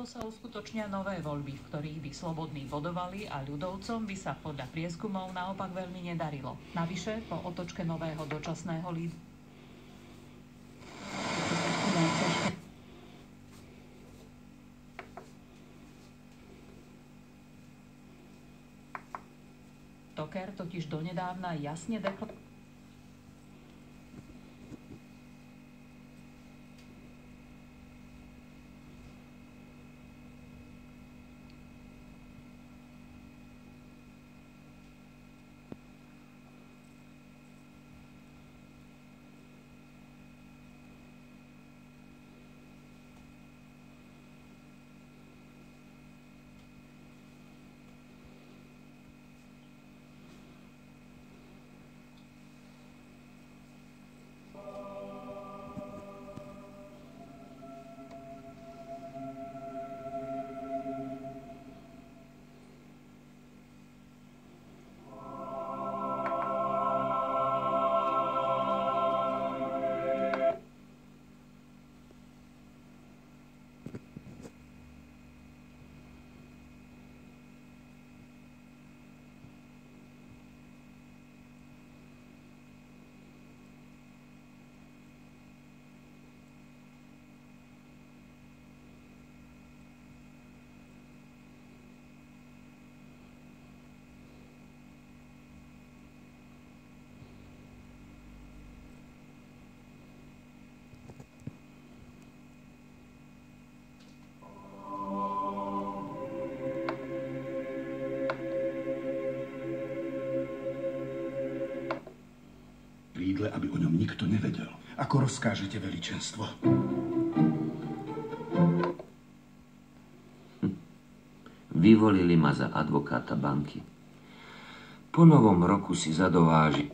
alebo sa uskutočnia nové voľby, v ktorých by slobodní bodovali a ľudovcom by sa podľa prieskumov naopak veľmi nedarilo. Navyše, po otočke nového dočasného lídra Toker totiž donedávna jasne deklaroval, aby o ňom nikto nevedel. Ako rozkážete, veličenstvo? Vyvolili ma za advokáta banky. Po novom roku si zadováži.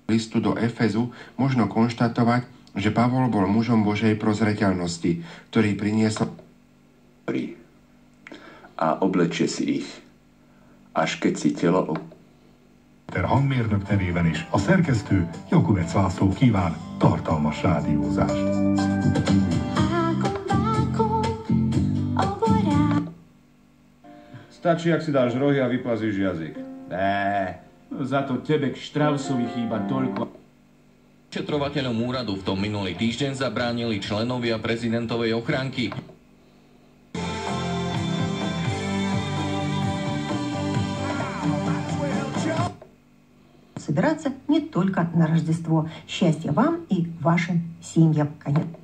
Listu do Efezu možno konštatovať, že Pavol bol mužom Božej prozreteľnosti, ktorý priniesol a oblečie si ich, až keď si telo Hangmérnök nevében is a szerkesztő Jakubec László kíván tartalmas rádiózást. Stačí, ak si dáš rohy a vyplazíš jazyk. Za to tebe k Štrausovi chýba toľko. Vyšetrovateľom úradu v tom minulý týždeň zabránili členovia prezidentovej ochránky. Собираться не только на Рождество. Счастья вам и вашим семьям, конечно.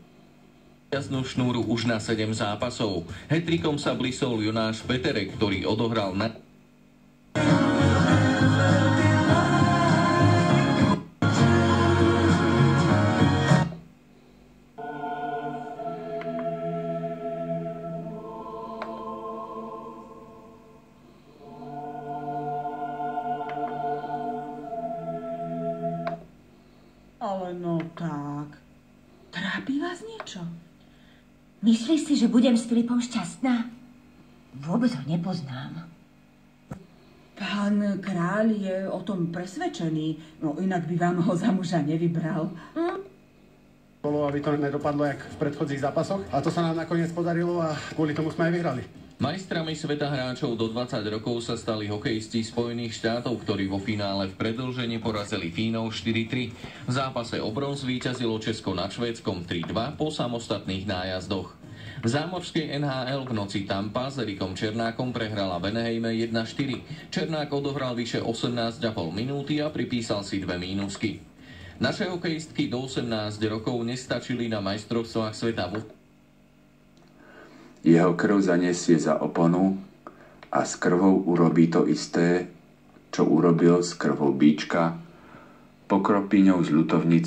Jaznú šnúru už na 7 zápasov. Hat-trickom sa blisol Jonáš Peterek, ktorý odohral na... Ale no tak. Trápi vás niečo? Myslíš si, že budem s Filipom šťastná? Vôbec ho nepoznám. Pán kráľ je o tom presvedčený, no inak by vám ho za muža nevybral. Aby to nedopadlo jak v predchodzích zápasoch. A to sa nám nakoniec podarilo a kvôli tomu sme aj vyhrali. Majstrami sveta hráčov do 20 rokov sa stali hokejisti Spojených štátov, ktorí vo finále v predĺžení porazili Fínov 4-3. V zápase o bronz víťazilo Česko nad Švédskom 3-2 po samostatných nájazdoch. V zámorskej NHL v noci Tampa s Erikom Černákom prehrala v Anaheime 1-4. Černák odohral vyše 18,5 minúty a pripísal si 2 mínusky. Naše hokejistky do 18 rokov nestačili na majstrovstvách sveta Jeho krv zaniesie za oponu a s krvou urobí to isté, čo urobil s krvou bíčka, pokropí ňou z ľutovnice